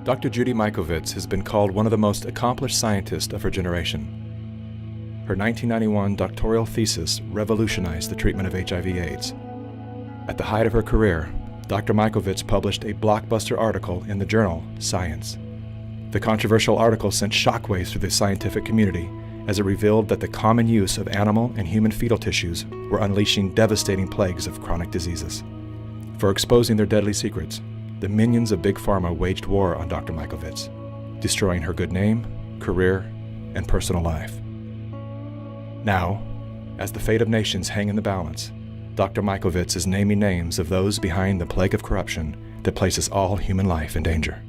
Dr. Judy Mikovits has been called one of the most accomplished scientists of her generation. Her 1991 doctoral thesis revolutionized the treatment of HIV/AIDS. At the height of her career, Dr. Mikovits published a blockbuster article in the journal Science. The controversial article sent shockwaves through the scientific community as it revealed that the common use of animal and human fetal tissues were unleashing devastating plagues of chronic diseases. For exposing their deadly secrets, the minions of Big Pharma waged war on Dr. Mikovits, destroying her good name, career, and personal life. Now, as the fate of nations hang in the balance, Dr. Mikovits is naming names of those behind the plague of corruption that places all human life in danger.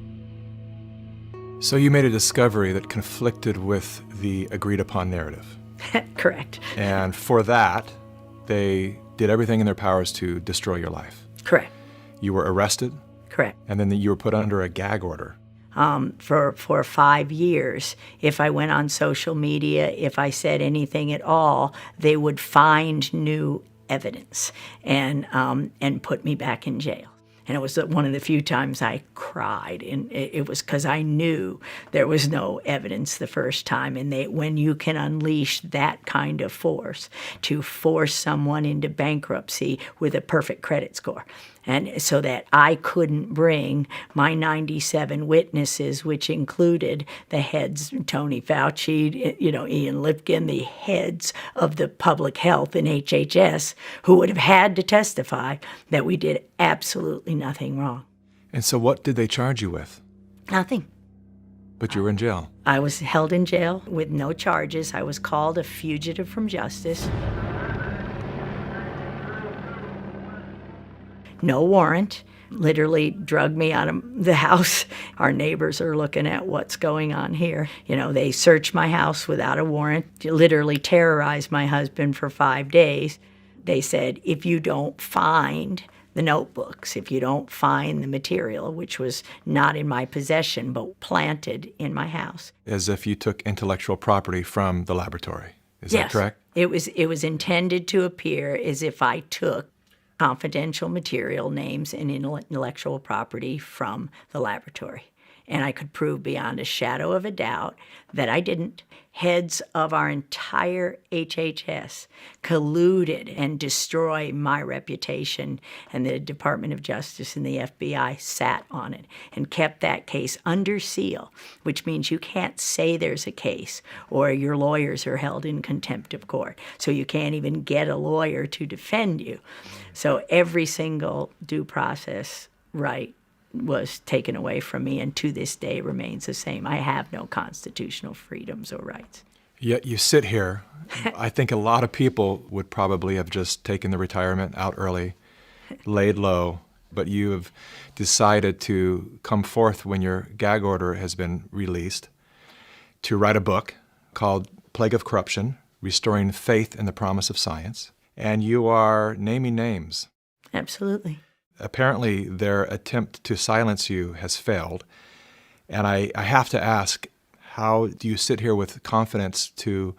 So you made a discovery that conflicted with the agreed-upon narrative. Correct. And for that, they did everything in their powers to destroy your life. Correct. You were arrested. Correct. And then you were put under a gag order. For 5 years, if I went on social media, if I said anything at all, they would find new evidence and put me back in jail. And it was one of the few times I cried, and it was because I knew there was no evidence the first time. And when you can unleash that kind of force to force someone into bankruptcy with a perfect credit score, and so that I couldn't bring my 97 witnesses, which included the heads, Tony Fauci, Ian Lipkin, the heads of the public health in HHS, who would have had to testify that we did absolutely nothing wrong. And so what did they charge you with? Nothing. But you were in jail. I was held in jail with no charges. I was called a fugitive from justice. No warrant, literally drugged me out of the house. Our neighbors are looking at what's going on here. They searched my house without a warrant, literally terrorized my husband for 5 days. They said, if you don't find the notebooks, if you don't find the material, which was not in my possession but planted in my house. As if you took intellectual property from the laboratory. Is that correct? It was intended to appear as if I took confidential material, names, and intellectual property from the laboratory. And I could prove beyond a shadow of a doubt that I didn't. Heads of our entire HHS colluded and destroyed my reputation, and the Department of Justice and the FBI sat on it and kept that case under seal, which means you can't say there's a case or your lawyers are held in contempt of court. So you can't even get a lawyer to defend you. So every single due process right was taken away from me, and to this day remains the same. I have no constitutional freedoms or rights. Yet you sit here. I think a lot of people would probably have just taken the retirement out early, laid low, but you have decided to come forth when your gag order has been released to write a book called Plague of Corruption, Restoring Faith in the Promise of Science, and you are naming names. Absolutely. Apparently, their attempt to silence you has failed. And I have to ask, how do you sit here with confidence to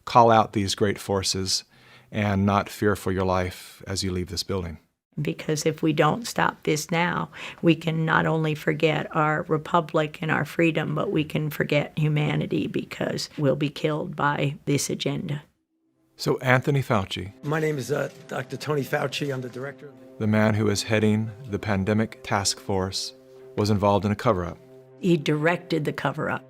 call out these great forces and not fear for your life as you leave this building? Because if we don't stop this now, we can not only forget our republic and our freedom, but we can forget humanity because we'll be killed by this agenda. So Anthony Fauci. My name is Dr. Tony Fauci. I'm the director. The man who is heading the Plandemic task force was involved in a cover-up. He directed the cover-up.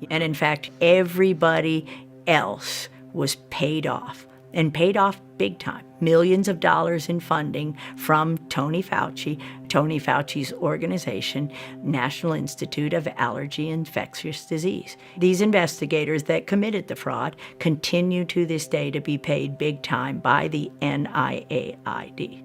And in fact, everybody else was paid off, and paid off big time. Millions of dollars in funding from Tony Fauci's organization, National Institute of Allergy and Infectious Disease. These investigators that committed the fraud continue to this day to be paid big time by the NIAID.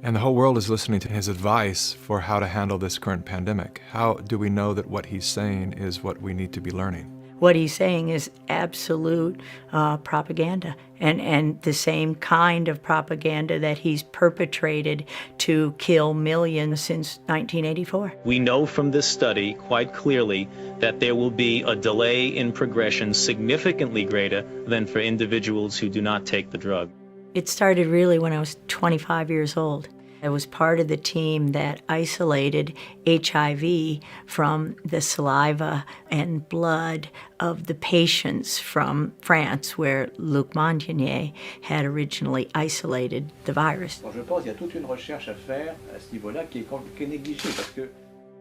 And the whole world is listening to his advice for how to handle this current pandemic. How do we know that what he's saying is what we need to be learning? What he's saying is absolute propaganda, and the same kind of propaganda that he's perpetrated to kill millions since 1984. We know from this study quite clearly that there will be a delay in progression significantly greater than for individuals who do not take the drug. It started really when I was 25 years old. I was part of the team that isolated HIV from the saliva and blood of the patients from France, where Luc Montagnier had originally isolated the virus. Je pense qu'il y a toute une recherche à faire à ce niveau-là qui est négligée parce que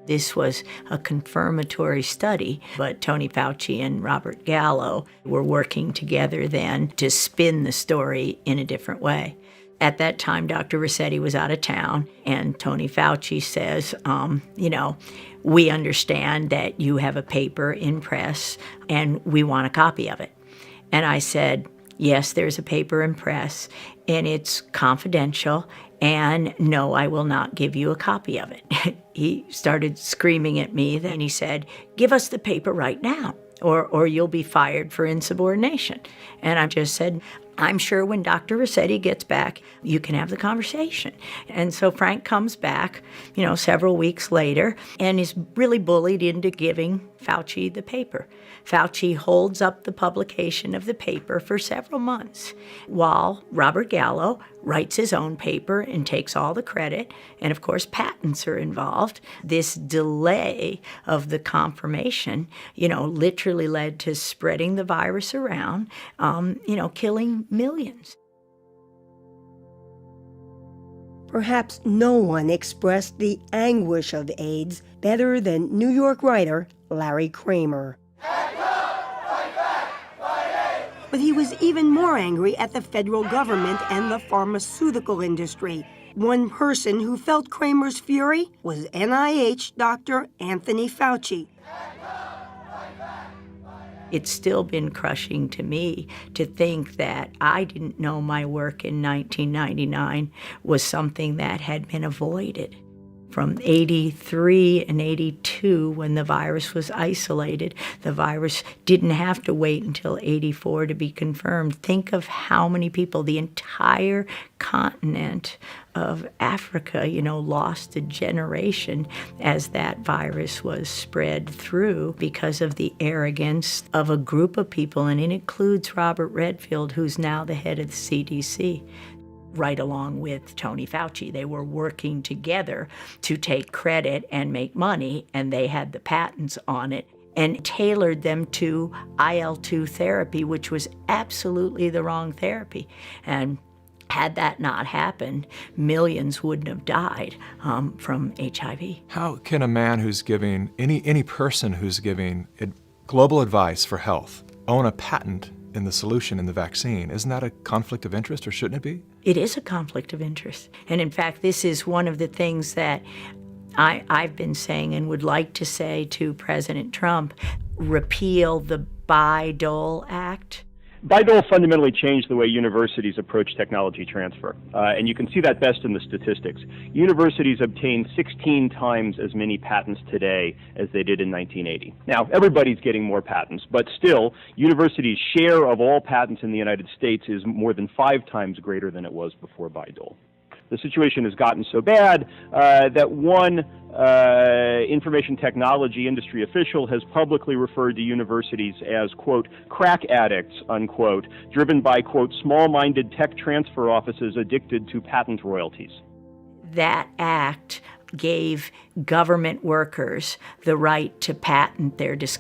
This was a confirmatory study, but Tony Fauci and Robert Gallo were working together then to spin the story in a different way. At that time, Dr. Rossetti was out of town, and Tony Fauci says, we understand that you have a paper in press, and we want a copy of it. And I said, yes, there's a paper in press, and it's confidential, and no, I will not give you a copy of it. He started screaming at me, then he said, give us the paper right now, or you'll be fired for insubordination. And I just said, I'm sure when Dr. Rossetti gets back, you can have the conversation. And so Frank comes back, several weeks later, and is really bullied into giving Fauci the paper. Fauci holds up the publication of the paper for several months, while Robert Gallo writes his own paper and takes all the credit. And of course, patents are involved. This delay of the confirmation, literally led to spreading the virus around, killing millions. Perhaps no one expressed the anguish of AIDS better than New York writer Larry Kramer. But he was even more angry at the federal government and the pharmaceutical industry. One person who felt Kramer's fury was NIH Dr. Anthony Fauci. It's still been crushing to me to think that I didn't know my work in 1999 was something that had been avoided. From 83 and 82, when the virus was isolated, the virus didn't have to wait until 84 to be confirmed. Think of how many people, the entire continent of Africa, lost a generation as that virus was spread through because of the arrogance of a group of people, and it includes Robert Redfield, who's now the head of the CDC. Right along with Tony Fauci. They were working together to take credit and make money, and they had the patents on it and tailored them to IL-2 therapy, which was absolutely the wrong therapy. And had that not happened, millions wouldn't have died from HIV. How can a man who's giving, any person who's giving global advice for health, own a patent in the solution in the vaccine? Isn't that a conflict of interest, or shouldn't it be? It is a conflict of interest. And in fact, this is one of the things that I've been saying and would like to say to President Trump: repeal the Bayh-Dole Act. Bayh-Dole fundamentally changed the way universities approach technology transfer, and you can see that best in the statistics. Universities obtain 16 times as many patents today as they did in 1980. Now, everybody's getting more patents, but still, universities' share of all patents in the United States is more than 5 times greater than it was before Bayh-Dole. The situation has gotten so bad that one information technology industry official has publicly referred to universities as, quote, crack addicts, unquote, driven by, quote, small-minded tech transfer offices addicted to patent royalties. That act gave government workers the right to patent their discoveries.